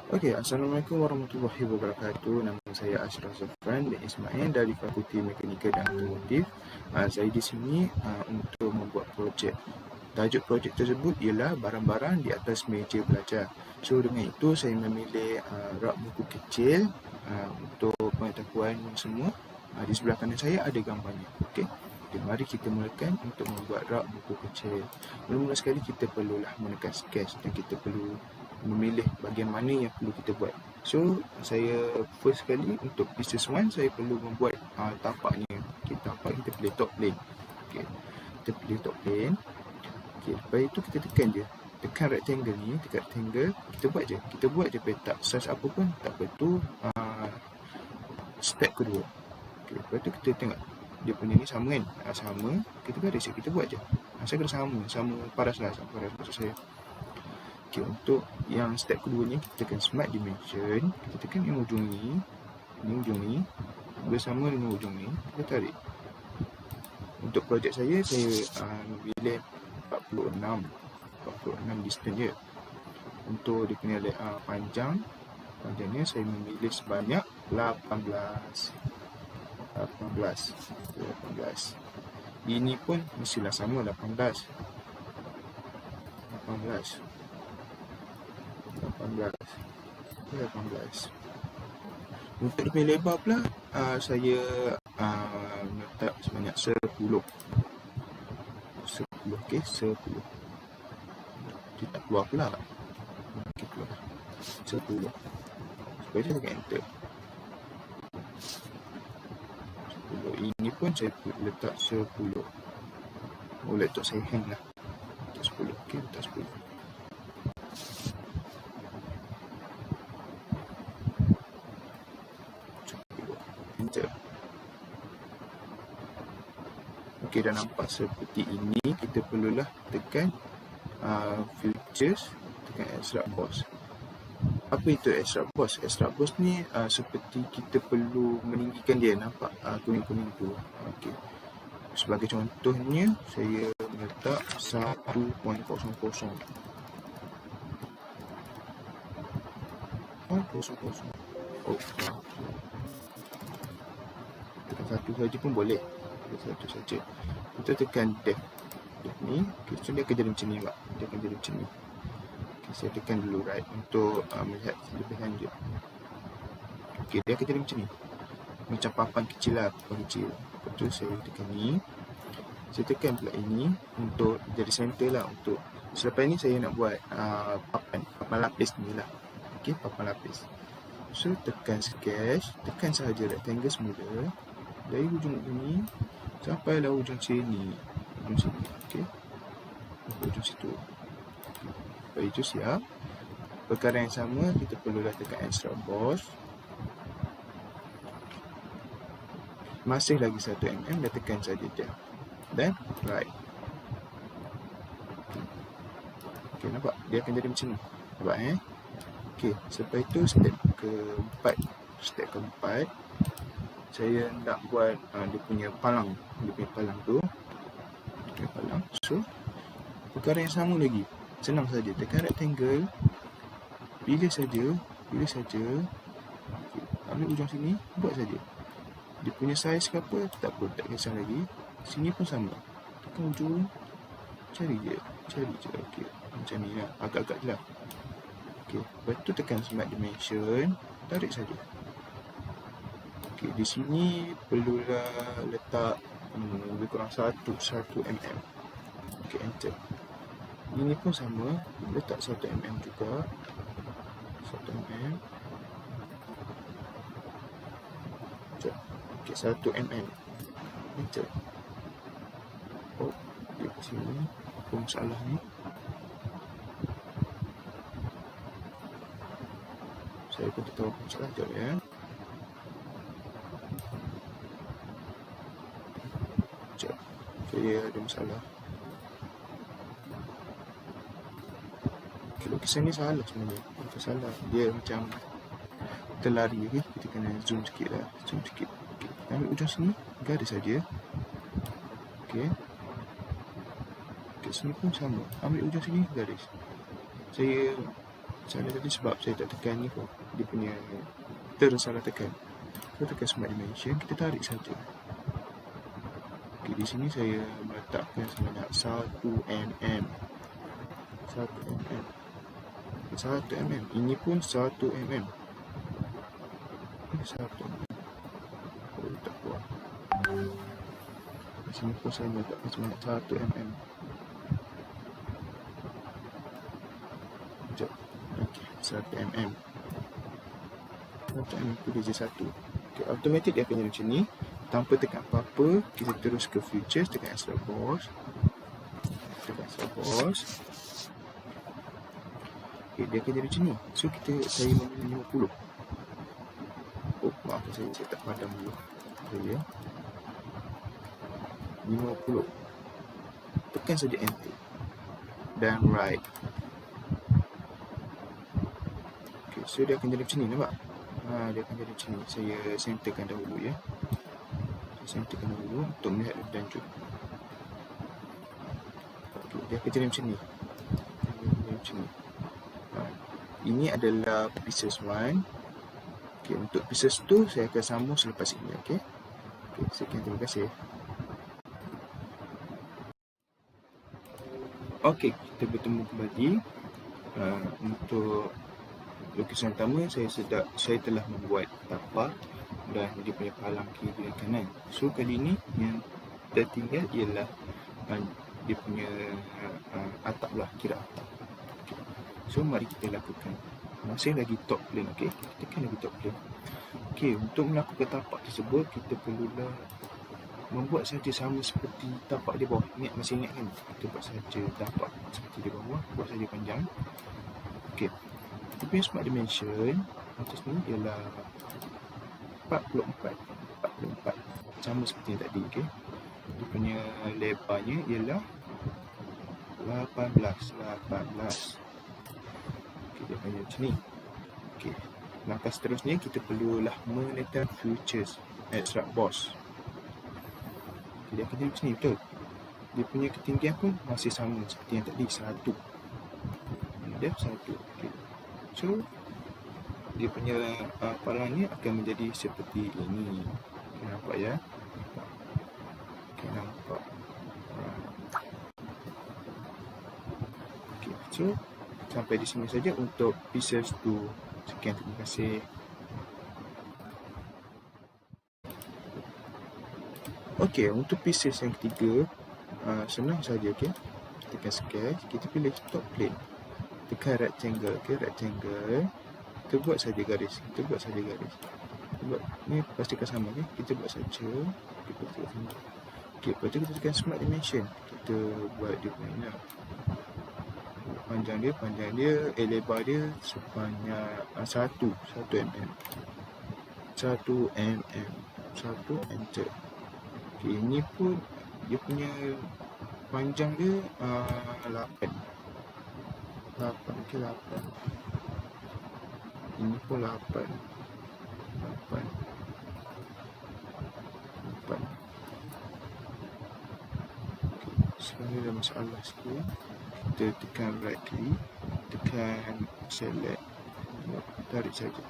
Okey, Assalamualaikum warahmatullahi wabarakatuh. Nama saya Ashraf Zafran bin Ismail dari Fakulti Mekanikal dan Automotif. Saya di sini untuk membuat projek. Tajuk projek tersebut ialah barang-barang di atas meja belajar. So dengan itu saya memilih rak buku kecil untuk pengetahuan semua. Di sebelah kanan saya ada gambarnya. Okey. Okay, mari kita mulakan untuk membuat rak buku kecil. Mula-mula sekali kita perlulah menekan sketch dan kita perlu memilih bahagian mana yang perlu kita buat. So, saya first sekali untuk pieces 1 saya perlu membuat tapaknya. Okay, tapak kita pilih top plane. Okay, kita pilih top plane. Okay, lepas itu kita tekan je. Tekan rectangle ni, tekan rectangle, kita buat je. Kita buat je petak size apa pun, tak apa tu step kedua. Okay, lepas tu kita tengok dia punya ni sama kan? Sama, kita garis je, kita buat je. Saya kena sama paras lah, sama paras maksud saya. Okay, untuk yang step kedua ni kita tekan Smart Dimension. Kita tekan yang ujung ni, bersama dengan ujung ni, kita tarik. Untuk projek saya memilih 46 distance je. Untuk dia punya panjangnya saya memilih sebanyak 18. Ini pun mestilah sama 18. Untuk dia punya lebar pula saya letak sebanyak 10. Okey, 10. Dia tak keluar pula. Okey, keluar 10. Supaya dia tekan enter. 10. Ini pun saya letak 10. Letak saya hang lah. Letak 10. Okey, letak 10. Okey, dah nampak seperti ini. Kita perlulah tekan features, tekan extract boss. Apa itu extract boss? Extract boss ni seperti kita perlu meninggikan dia. Nampak kuning-kuning tu. Okey. Sebagai contohnya, saya letak 1.00. Tekan satu saja pun boleh. Satu saja. Kita tekan depth ni. So dia akan jadi macam ni, Pak. Dia akan jadi macam ni. Okay, saya tekan dulu right untuk melihat lebih lanjut. Okay, dia akan jadi macam ni. Macam papan kecil lah, papan kecil. Lepas tu saya tekan ni. Saya tekan pula ini untuk jadi center lah. Untuk selepas ni saya nak buat papan lapis ni lah. Okay, papan lapis. So tekan sketch, tekan sahaja rectangle semula dari ujung ni sampailah ujung sini. Okey. Ujung situ. Lepas itu siap. Perkara yang sama kita perlulah tekan extract boss. Masih lagi 1 mm, dah tekan saja dia. Dan right. Okey, nampak? Dia akan jadi macam ni. Nampak Okey, selepas itu step keempat saya nak buat dia punya palang. Tu. So, perkara yang sama lagi. Senang saja. Tekan rectangle. Pilih saja. Ambil ujung sini. Buat saja. Dia punya size ke apa, tak perlu, tak kisah lagi. Sini pun sama. Tekan ujung. Cari je. Okey. Macam ni lah. Agak-agak je lah. Okey. Lepas tu tekan Smart Dimension. Tarik saja. Okey, di sini perlulah letak lebih kurang 1 mm. Okey, enter. Ini pun sama, letak 1 mm juga. 1 mm. Okey, 1 mm. Enter. Oh, di sini apa masalah ni? Saya pun tak tahu apa masalah. Sekejap ya. Saya ada masalah. Lukisan ni salah sebenarnya. Salah. Dia macam terlari. Okay? Kita kena zoom sikit lah. Okay. Ambil ujung sini. Garis saja. Okey, sini pun sama. Ambil ujung sini, garis. Saya Salah tadi sebab saya tak tekan ni pun. Dia punya tersalah tekan. So tekan Smart Dimension, kita tarik saja. Okay, di sini saya meletakkan sebanyak 1 mm. 1 mm. Ini pun 1 mm. 1 mm. Oh, tak kuat. Di sini pun saya meletakkan sebanyak 1 mm. Sekejap. Okay, 1 mm. 1 mm tu dia je 1. Okay, automatic dia akan jadi macam ni. Tanpa tekan apa-apa, kita terus ke Futures, tekan Extra Boss. Tekan Extra Boss. Okay, dia akan jadi macam ni. So, saya memilih 50. Oh, maaf saya tak padam dulu. Saya 50. Tekan saja Enter. Dan right. Okay, so dia akan jadi macam ni, nampak? Dia akan jadi macam ni. Saya centerkan dahulu ya. Saya centerkan dulu untuk melihat lebih lanjut. Okay, dia akan jadi macam ni. Ini adalah pieces 1. Okay, untuk pieces 2 saya akan sambung selepas ini. Okay, sekian, terima kasih. Okay, kita bertemu kembali. Untuk lukisan pertama saya telah membuat tapak dan dia punya palang kiri dan kanan. So kali ini yang tertinggal ialah dia punya atap lah, kira atap. Okay. So mari kita lakukan. Masih lagi top plane, okey. Kita tekan lagi top plane. Okey, untuk melakukan tapak tersebut kita perlulah membuat saja sama seperti tapak di bawah. Masih ingat kan? Kita buat saja tapak seperti di bawah, buat saja panjang. Okey. Kita punya Smart Dimension atas ni ialah 44. Sama seperti yang tadi, okey. Dia punya lebarnya ialah 18. Okey, dia akan jadi macam ni. Okey. Langkah seterusnya kita perlulah menekan Futures Extract Boss. Okay, dia akan jadi macam ni, betul. Dia punya ketinggian pun masih sama seperti yang tadi, 1. Dia 1. Okay. So dia punya palangnya akan menjadi seperti ini. Okay, nampak ya? Okay, nampak. Okay, so sampai di sini saja untuk pieces 2. Sekian, terima kasih. Okey, untuk pieces yang ketiga, senang saja, okey. Tekan sketch, kita pilih top plane. Tekan rectangle, okey, rectangle. Kita buat saja garis. Buat ni pastikan sama, okey. Kita buat saja. Okey, lepas tu kita tekan Smart Dimension. Kita buat dia punya panjang dia, lebar dia sebanyak 1 mm. 1 enter. Okay, ini pun dia punya panjang dia 8. Okay, 8. Ini pun 8. Okay, sekarang ada masalah sikit. Kita tekan right click, tekan select, tarik saja.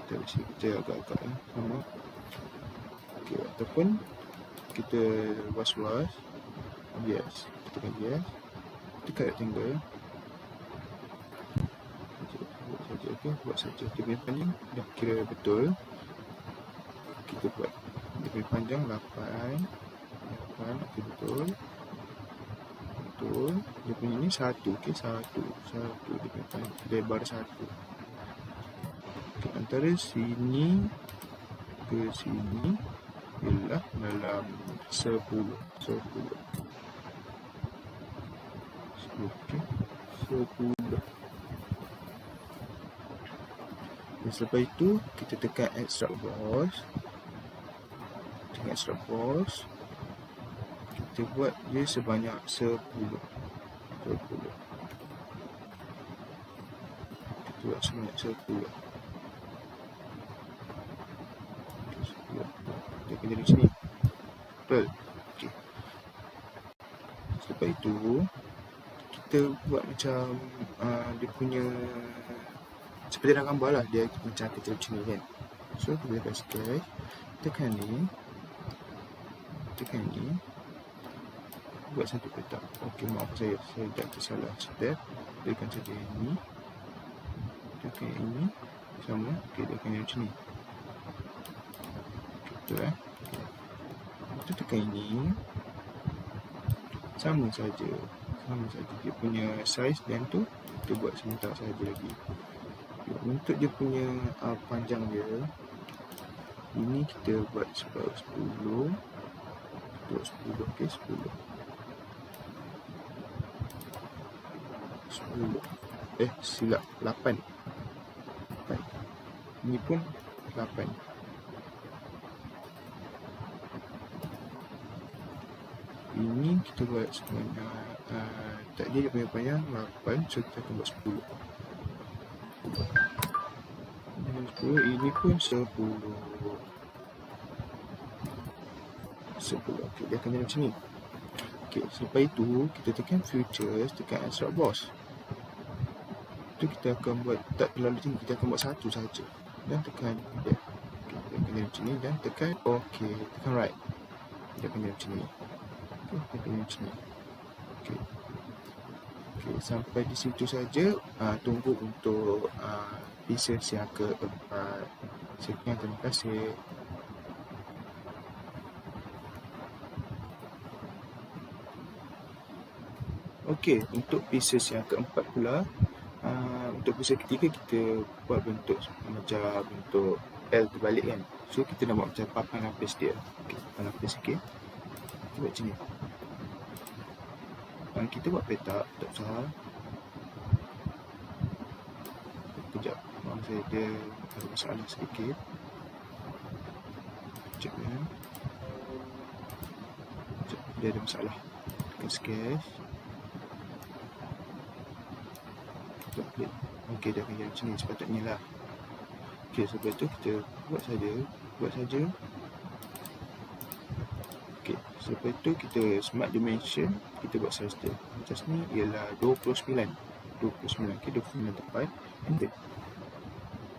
Tarik saja agak-agak sama. Okay, ataupun kita was-was, yes, kita tekan yes, tekan rectangle, buat saja, okay, buat saja. Dia punya panjang dah kira betul. Kita buat dia punya panjang 8, okay, betul. Dia punya ni 1, okay, 1, dia punya panjang, lebar 1. Okay, antara sini ke sini ialah dalam 10. Okay, 10. Dan selepas itu kita tekan Extract Boss. Kita buat dia sebanyak 10. Kita buat sebanyak 10. Dia akan jadi macam ni. Betul? Okay. Selepas itu kita buat macam dia punya seperti dalam gambar lah, dia macam kecil macam ni kan. So kita tekan sketch, tekan ni, buat satu petak. Okey, maaf saya dah tersalah step. Tekan saja ini, tekan ini sama. Okey, tekan yang macam ni. Betul kita tekan ini, sama saja dia punya size, dan tu kita buat sebentar saja lagi. Untuk dia punya panjang dia, ini kita buat separuh 10. Okey, 10. Silap, 8. Ini pun 8. Ini kita buat sebanyak tadi dia punya panjang 8, so kita akan buat 10. Ini pun 10. Okey, dia akan jadi macam ni. Okey, selepas itu kita tekan Futures, tekan Extract Boss. Itu kita akan buat tak terlalu tinggi, kita akan buat satu saja dan tekan dia. Okey, dia akan jadi macam ni, dan tekan okey, tekan right. Dia akan jadi macam ni. Okey, dia akan jadi macam ni. Okey, sampai di situ saja. Tunggu untuk pieces yang keempat. Sekian, terima kasih. Okey, untuk pieces yang keempat pula, untuk pieces ketiga kita buat bentuk macam bentuk L terbalik kan. So kita nak buat macam papan lapis dia. Okey, papan lapis sikit. Kita buat macam ni. Kita buat petak, tak besar. Sekejap, maaf saya dia ada masalah sedikit. Sekejap ya. Sekejap, dia ada masalah. Tekan sketch. Okey, dia akan jadi macam ni sepatutnya lah. Okey, sebab tu kita buat saja. Okey, selepas tu kita smart dimension, kita buat size dia. Atas ni ialah 29. Okey, 29 tepat. Enter.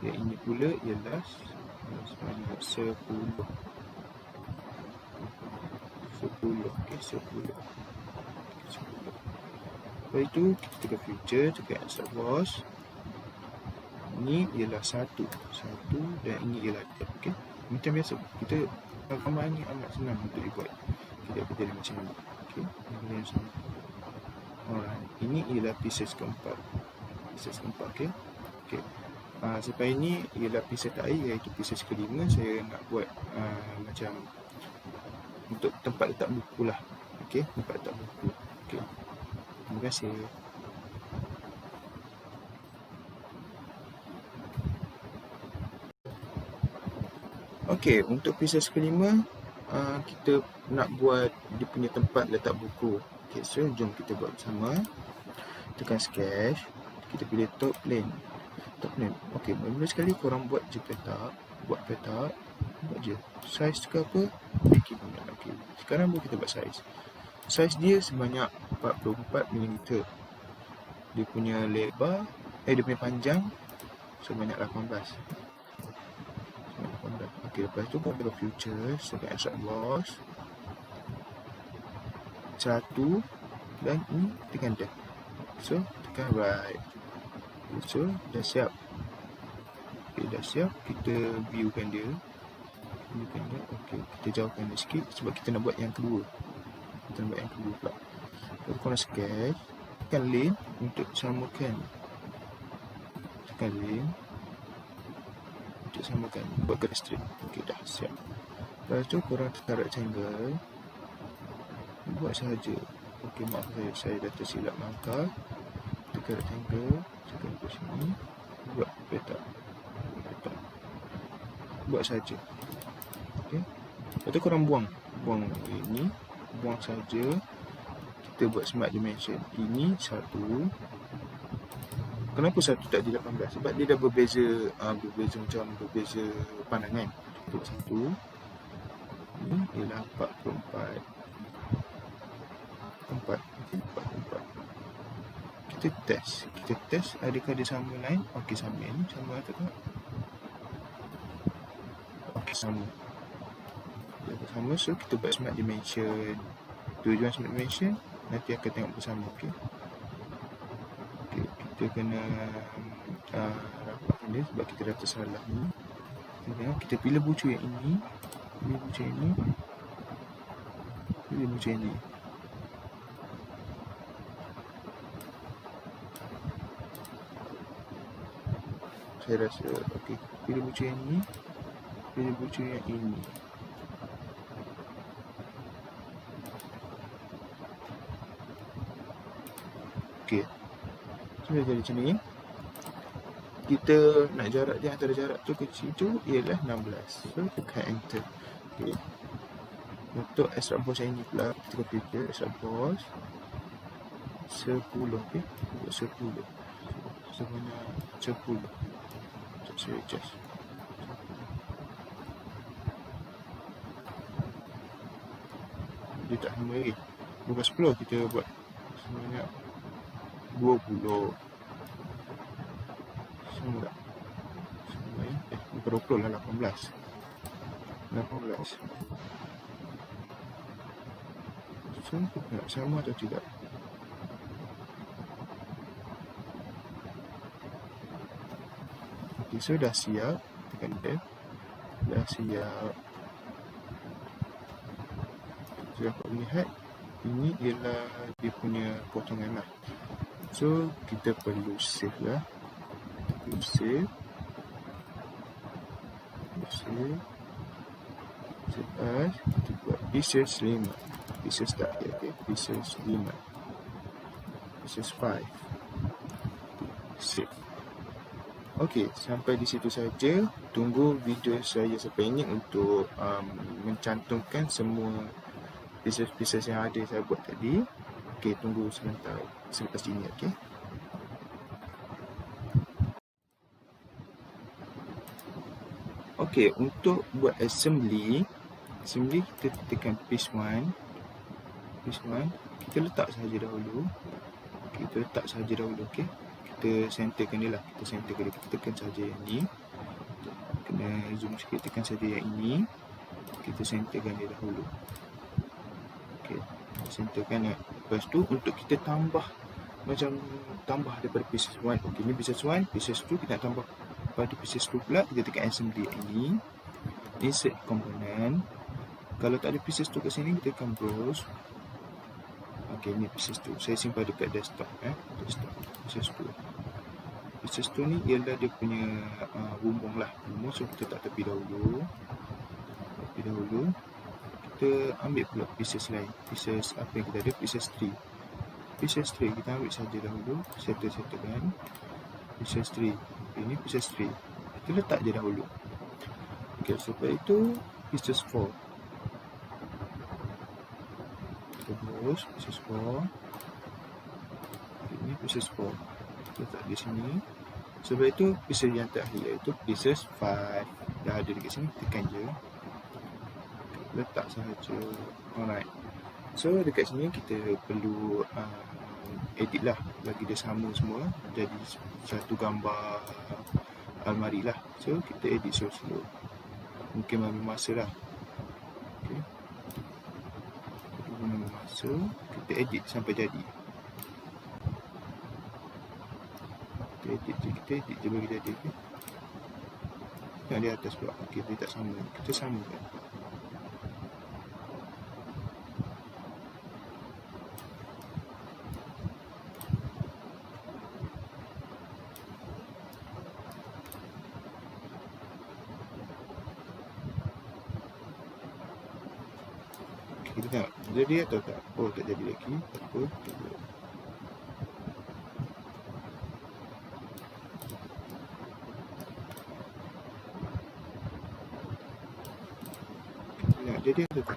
Yang ini pula ialah sebanyak 10. Okey, 10. Lepas itu kita tekan Future, tekan Extract Boss. Ini ialah 1, dan ini ialah tab. Okey, macam biasa. Kita gambar ni amat senang untuk dibuat. Kita akan jadi macam ni. Okey, alright, ini ialah pieces keempat. Okey. Selepas ini ialah pieces terakhir, iaitu pieces kelima. Saya nak buat macam untuk tempat letak buku lah. Okey, tempat letak buku. Okey, terima kasih. Okey, untuk pieces kelima, kita nak buat dia punya tempat letak buku. Okey, so jom kita buat bersama. Tekan sketch, kita pilih top plane. Okey, mula sekali korang buat je petak, buat je. Size ke apa? Okey, sekarang kita buat size. Size dia sebanyak 44 mm. Dia punya lebar, dia punya panjang sebanyak 18. Okey, lepas tu kita ke Future, tekan Extract Boss. 1, dan ini tekan tab. So, tekan right. So, dah siap. Okey, dah siap. Kita viewkan dia. Okey, kita jauhkan dia sikit sebab kita nak buat yang kedua. Pula. Lepas tu korang sketch, tekan lane untuk samakan. Buat garis straight. Okey, dah siap. Lepas tu korang tekan rectangle, buat sahaja. Okey, maaf saya dah tersilap langkah. Tekan rectangle, tekan ke sini, buat petak. Buat saja. Okey. Lepas tu korang buang ini, buang saja. Kita buat smart dimension. Ini 1. Kenapa 1 tak di 18? Sebab dia dah berbeza pandangan. Kita buat 1. Ini ialah 44. 4. kita test adakah dia sama line. Okey, sama ni, sama atau tak? Okey, sama. Sama, so kita buat smart dimension. Tujuan smart dimension nanti akan tengok bersama. Okey, kita kena rapatkan dia sebab kita dah tersalah ni. Kita pilih bucu yang ini, pilih bucu yang ini, pilih bucu yang ini. Saya rasa okey, pilih bucu yang ini, pilih bucu yang ini. Okey, sudah jadi macam ni. Kita nak jarak dia antara jarak tu ke situ ialah 16. So tekan enter. Okey, untuk extract boss yang ini pula kita copy je extract boss 10. Okey, 10 sebanyak 10. Saya adjust. Dia tak sama lagi. Bukan 10, kita buat sebanyak 20. Sama tak? Sama ya? Bukan 20 lah, 18. So, nak sama atau tidak? Okay, so dah siap. Tekan tab. Dah siap. So, dapat melihat ini ialah dia punya potongan lah. So, kita perlu save lah. Save as. Kita buat pieces 5. Pieces tak ada. Okay? Pieces 5. Pieces 5. Save. Okey, sampai di situ saja. Tunggu video saya sependek untuk mencantumkan semua pieces-pieces yang ada saya buat tadi. Okey, tunggu sebentar selepas ini. Okey. Okey, untuk buat assembly kita tekan piece 1. Kita letak sahaja dahulu. Okey. Kita centerkan dia lah. Kita tekan saja yang ni. Kena zoom sikit, tekan saja yang ini. Kita centerkan dia dahulu. Okey, centerkan ya. Lepas tu untuk kita tambah daripada pieces 1. Okey, ni pieces 1, pieces 2 kita nak tambah pada pieces 2 pula. Kita tekan assembly ini. Insert component. Kalau tak ada pieces 2 kat sini, kita tekan browse. Okey, ni pieces 2. Saya simpan dekat desktop. Pieces 2 ni ialah dia punya bumbung lah. So kita tak tepi dahulu. Kita ambil pula pieces lain. Pieces apa yang kita ada? Pieces 3. Kita ambil saja dahulu. Settlekan. Pieces 3. Ini pieces 3. Kita letak je dahulu. Okey, setelah itu pieces 4. Kita terus pieces 4. Ini pieces 4. Letak di sini. Sebab itu pieces yang terakhir iaitu pieces 5 dah ada dekat sini, tekan je, letak sahaja. Alright, so dekat sini kita perlu edit lah, bagi dia sama semua jadi satu gambar almari lah. So kita edit slow, mungkin ambil masa lah. Okay, ambil masa, kita edit sampai jadi. Kita edit je bagi jadi. Okay, yang di atas pula. Okay, dia tak sama. Kita samakan. Okay, kita tengok jadi atau tak. Oh, tak jadi lagi. Tak apa. Jadi atau tak?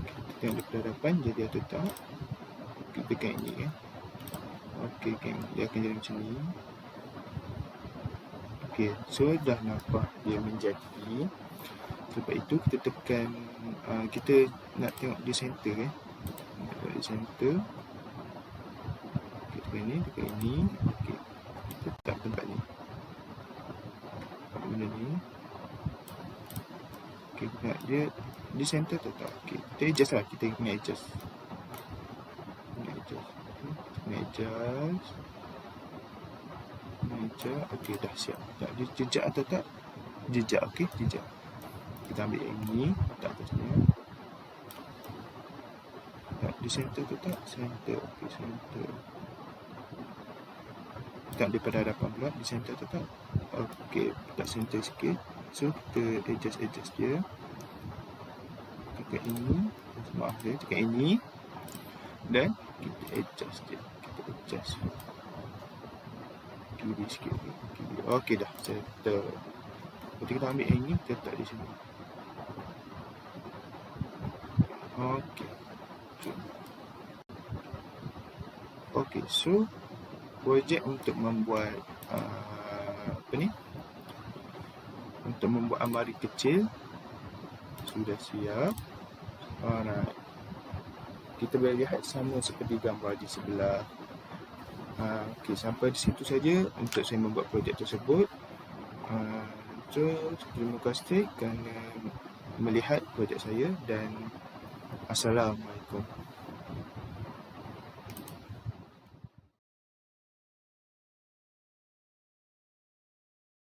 Kita tengok daripada hadapan jadi atau tak. Kita tekan ini kan. Okey, kan dia akan jadi macam ni. Okey, so dah nampak dia menjadi. Sebab itu kita tekan, kita nak tengok dia center kan. Di center. Okey, dekat ini. Okey, kita letak tempat ni. Benda ni. Okey, nak dia di center tu tak? Okey, kita adjust lah. Kita kena adjust. Adjust. Okey, dah siap. Tak dia jejak atau tak? Jejak, okey, jejak. Kita ambil yang ni, letak atasnya. Tak, di center tu tak? Center, okey, center. Tak daripada hadapan pula, di center tu tak? Okey, letak center sikit. So, kita adjust dia. Dekat ini, maaf dia, dekat ini. Dan kita adjust dia. Kita adjust. Kiri sikit. Kiri. Okey dah, settle. Lepas kita ambil yang ni, kita letak di sini. Okey. Okey, so projek untuk membuat untuk membuat almari kecil sudah siap. Alright. Kita boleh lihat sama seperti gambar di sebelah. Okey, sampai di situ saja untuk saya membuat projek tersebut. So, terima kasih kerana melihat projek saya dan Assalamualaikum.